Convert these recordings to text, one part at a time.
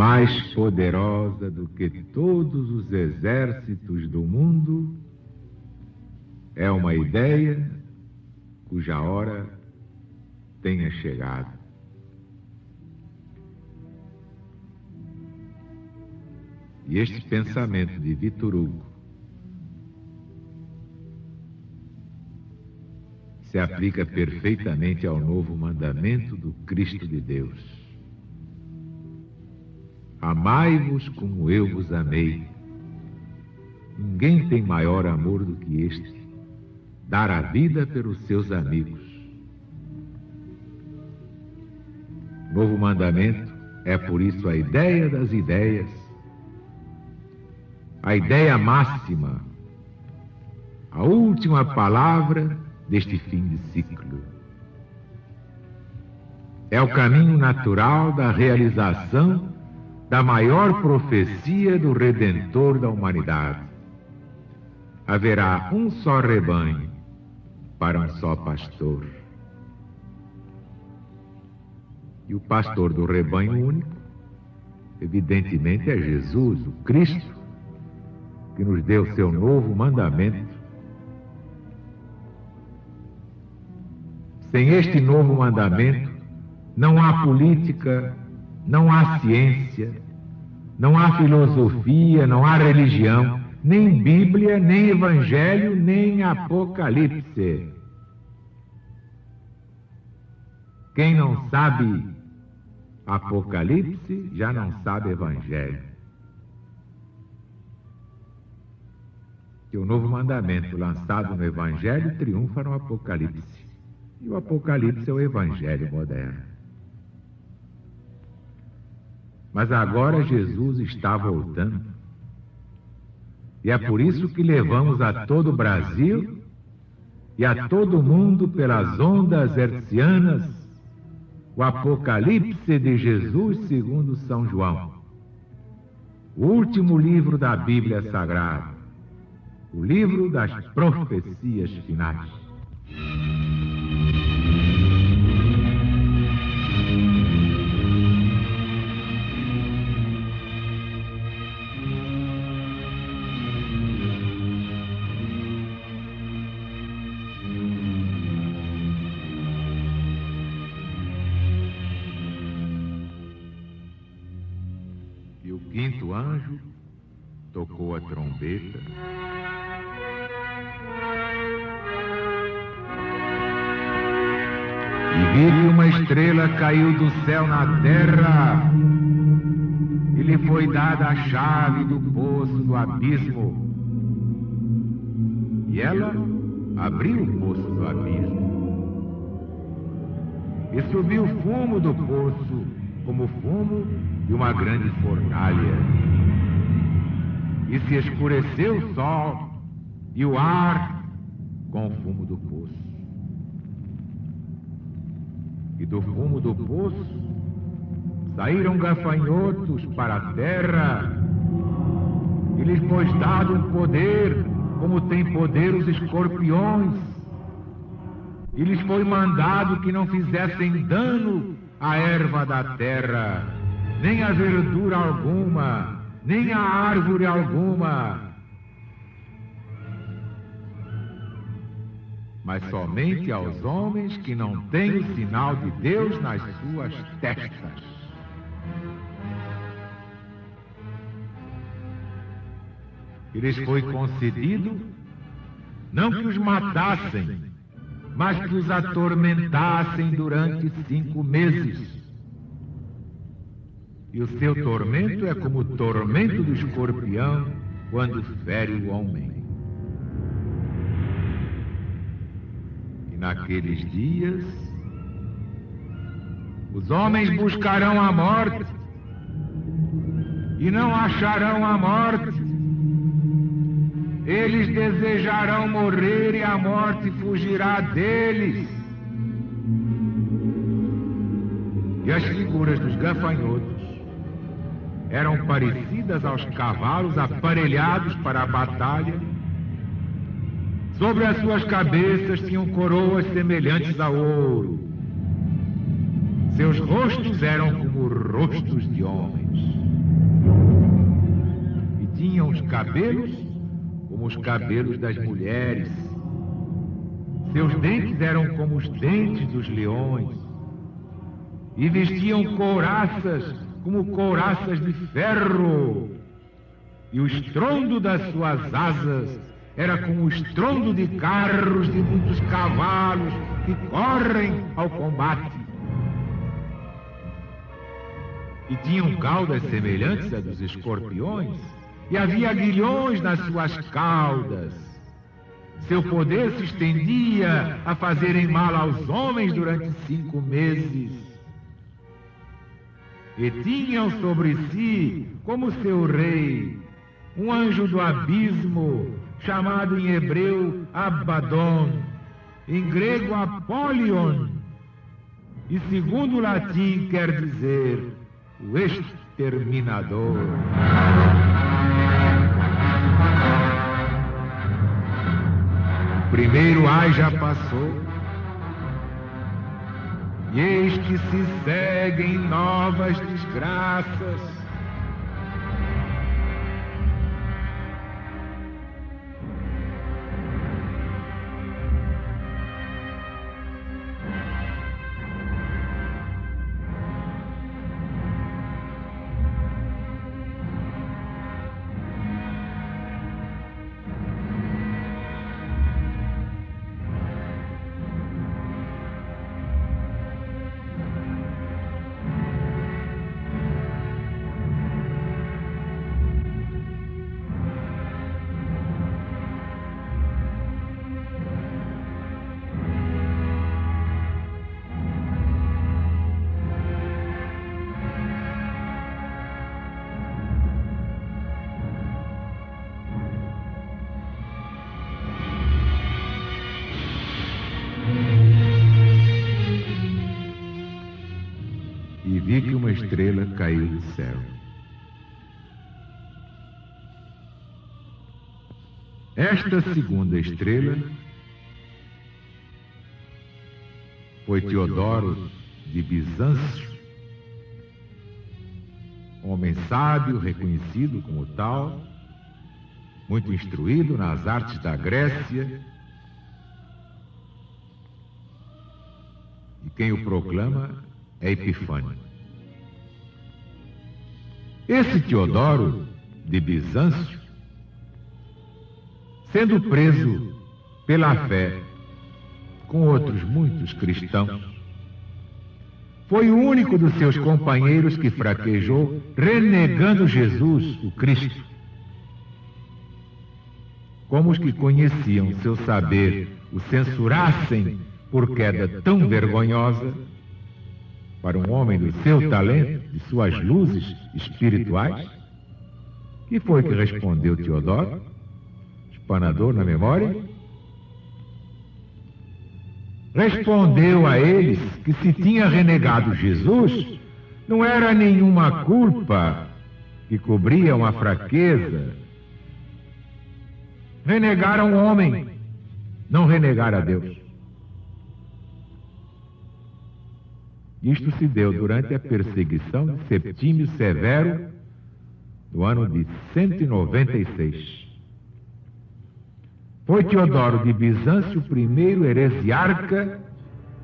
mais poderosa do que todos os exércitos do mundo, é uma ideia cuja hora tenha chegado. E este pensamento de Victor Hugo se aplica perfeitamente ao novo mandamento do Cristo de Deus. Amai-vos como eu vos amei. Ninguém tem maior amor do que este, dar a vida pelos seus amigos. O novo mandamento é, por isso, a ideia das ideias, a ideia máxima, a última palavra deste fim de ciclo. É o caminho natural da realização da maior profecia do Redentor da humanidade. Haverá um só rebanho para um só pastor. E o pastor do rebanho único, evidentemente, é Jesus, o Cristo, que nos deu seu novo mandamento. Sem este novo mandamento, não há política, não há ciência, não há filosofia, não há religião, nem Bíblia, nem Evangelho, nem Apocalipse. Quem não sabe Apocalipse já não sabe Evangelho. Que o novo mandamento lançado no Evangelho triunfa no Apocalipse. E o Apocalipse é o Evangelho moderno. Mas agora Jesus está voltando. E é por isso que levamos a todo o Brasil e a todo o mundo pelas ondas hertzianas o Apocalipse de Jesus segundo São João, o último livro da Bíblia Sagrada, o livro das profecias finais. E o quinto anjo tocou a trombeta. E vi que uma estrela caiu do céu na terra, e lhe foi dada a chave do poço do abismo. E ela abriu o poço do abismo. E subiu o fumo do poço, como o fumo de uma grande fornalha. E se escureceu o sol e o ar com o fumo do poço. E do fumo do poço saíram gafanhotos para a terra, e lhes foi dado um poder, como tem poder os escorpiões, e lhes foi mandado que não fizessem dano à erva da terra, nem a verdura alguma, nem a árvore alguma, mas somente aos homens que não têm o sinal de Deus nas suas testas. E lhes foi concedido não que os matassem, mas que os atormentassem durante 5 meses. E o seu tormento é como o tormento do escorpião quando fere o homem. E naqueles dias, os homens buscarão a morte e não acharão a morte. Eles desejarão morrer e a morte fugirá deles. E as figuras dos gafanhotos eram parecidas aos cavalos aparelhados para a batalha. Sobre as suas cabeças tinham coroas semelhantes a ouro. Seus rostos eram como rostos de homens. cabelos como os cabelos das mulheres. Seus dentes eram como os dentes dos leões. E vestiam couraças como couraças de ferro. E o estrondo das suas asas era como o estrondo de carros de muitos cavalos que correm ao combate. E tinham caudas semelhantes a dos escorpiões, e havia aguilhões nas suas caudas. Seu poder se estendia a fazerem mal aos homens durante 5 meses. E tinham sobre si, como seu rei, um anjo do abismo, chamado em hebreu Abaddon, em grego Apolion, e segundo o latim quer dizer o exterminador. O primeiro ai já passou, e eis que se seguem novas desgraças. E vi que uma estrela caiu do céu. Esta segunda estrela foi Teodoro de Bizâncio, homem sábio, reconhecido como tal, muito instruído nas artes da Grécia, e quem o proclama é Epifânio. Esse Teodoro de Bizâncio, sendo preso pela fé com outros muitos cristãos, foi o único dos seus companheiros que fraquejou, renegando Jesus, o Cristo. Como os que conheciam seu saber o censurassem por queda tão vergonhosa, para um homem do seu talento, de suas luzes espirituais, que foi que respondeu Teodoro, espanador na memória? Respondeu a eles que se tinha renegado Jesus, não era nenhuma culpa que cobria uma fraqueza. Renegaram o homem, não renegaram a Deus. Isto se deu durante a perseguição de Septímio Severo, no ano de 196. Foi Teodoro de Bizâncio o primeiro heresiarca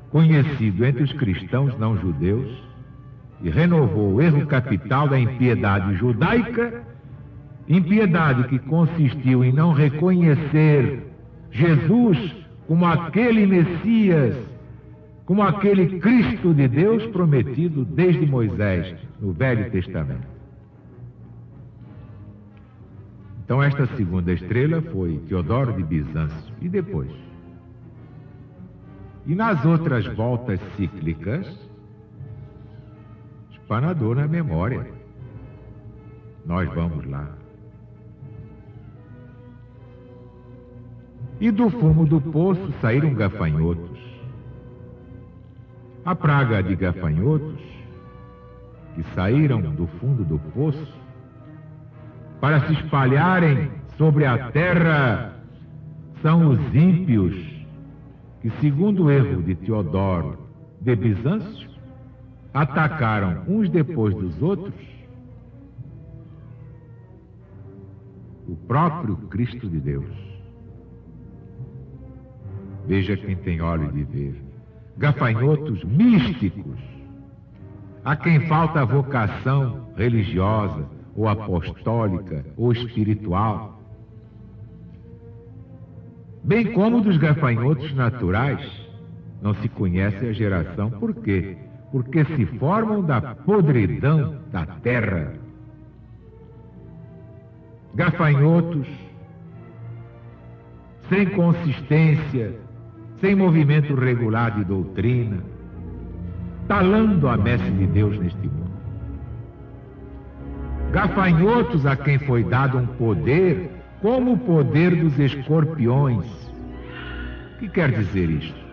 conhecido entre os cristãos não judeus e renovou o erro capital da impiedade judaica, impiedade que consistiu em não reconhecer Jesus como aquele Messias, como aquele Cristo de Deus prometido desde Moisés no Velho Testamento. Então esta segunda estrela foi Teodoro de Bizâncio. E depois? E nas outras voltas cíclicas, espanador na memória. Nós vamos lá. E do fumo do poço saíram gafanhotos. A praga de gafanhotos que saíram do fundo do poço para se espalharem sobre a terra são os ímpios que, segundo o erro de Teodoro de Bizâncio, atacaram uns depois dos outros o o próprio Cristo de Deus. Veja quem tem olho de ver. Gafanhotos místicos, a quem falta a vocação religiosa, ou apostólica, ou espiritual, bem como dos gafanhotos naturais, não se conhece a geração. Por quê? Porque se formam da podridão da terra. Gafanhotos sem consistência, sem movimento regular de doutrina, talando a messe de Deus neste mundo. Gafanhotos a quem foi dado um poder, como o poder dos escorpiões. O que quer dizer isto?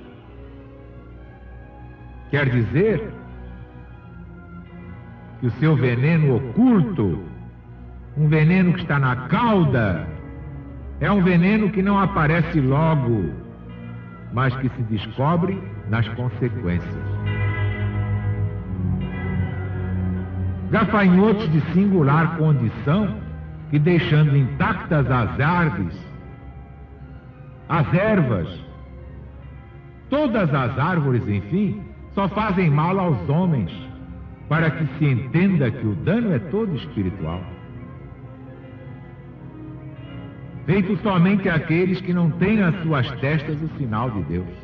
Quer dizer que o seu veneno oculto, um veneno que está na cauda, é um veneno que não aparece logo, mas que se descobre nas consequências. Gafanhotos de singular condição, que deixando intactas as árvores, as ervas, todas as árvores, enfim, só fazem mal aos homens, para que se entenda que o dano é todo espiritual. Feito somente àqueles que não têm nas suas testas o sinal de Deus.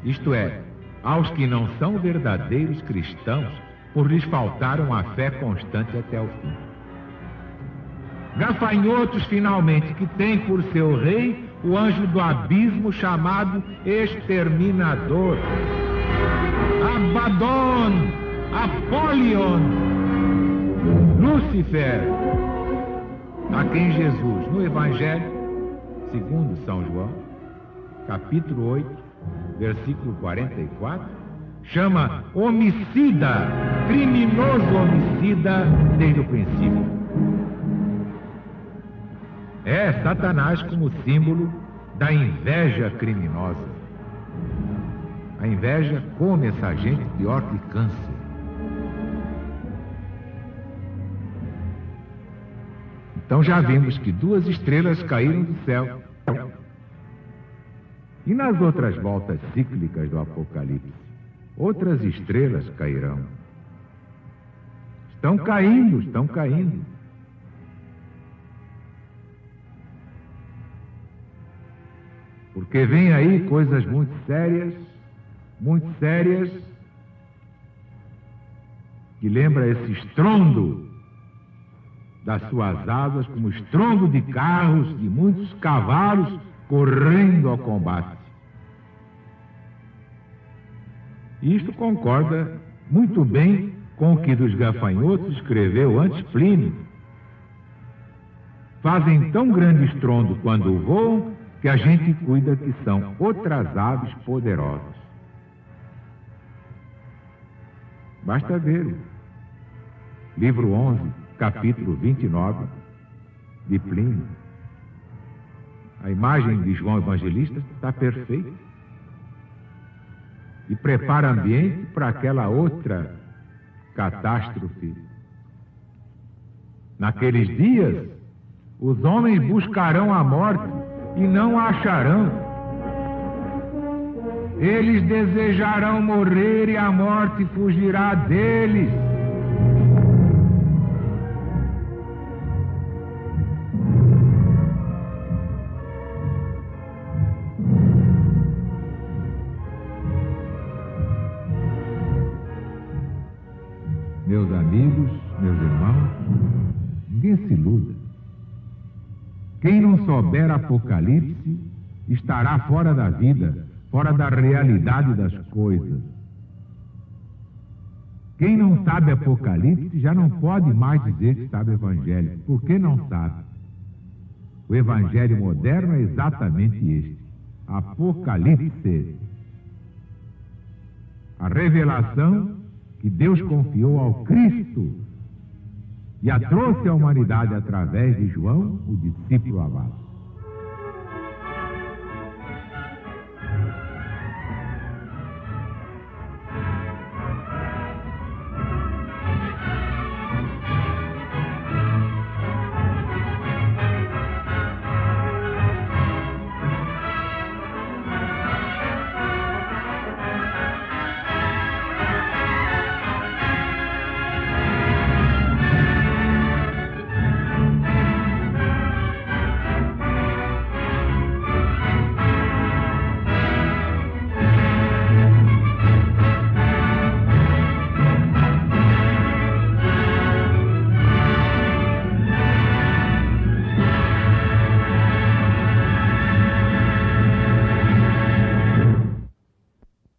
Isto é, aos que não são verdadeiros cristãos, por lhes faltar uma fé constante até o fim. Gafanhotos, finalmente, que têm por seu rei o anjo do abismo chamado exterminador. Abaddon, Apollyon, Lúcifer, a quem Jesus, no Evangelho, segundo São João, capítulo 8, versículo 44, chama homicida, criminoso homicida desde o princípio. É Satanás como símbolo da inveja criminosa. A inveja come essa gente pior que câncer. Então já vimos que 2 estrelas caíram do céu. E nas outras voltas cíclicas do Apocalipse, outras estrelas cairão. Estão caindo, estão caindo. Porque vem aí coisas muito sérias, que lembra esse estrondo das suas asas, como estrondo de carros, de muitos cavalos correndo ao combate. Isto concorda muito bem com o que dos gafanhotos escreveu antes Plínio. Fazem tão grande estrondo quando voam que a gente cuida que são outras aves poderosas. Basta ver. Livro 11, capítulo 29 de Plínio. A imagem de João Evangelista está perfeita. E prepara ambiente para aquela outra catástrofe. Naqueles dias, os homens buscarão a morte e não a acharão. Eles desejarão morrer e a morte fugirá deles. Meus amigos, meus irmãos, ninguém se iluda. Quem não souber Apocalipse estará fora da vida, fora da realidade das coisas. Quem não sabe Apocalipse já não pode mais dizer que sabe Evangelho, porque não sabe. O Evangelho moderno é exatamente este: Apocalipse. A revelação que Deus confiou ao Cristo e a trouxe à humanidade através de João, o discípulo amado.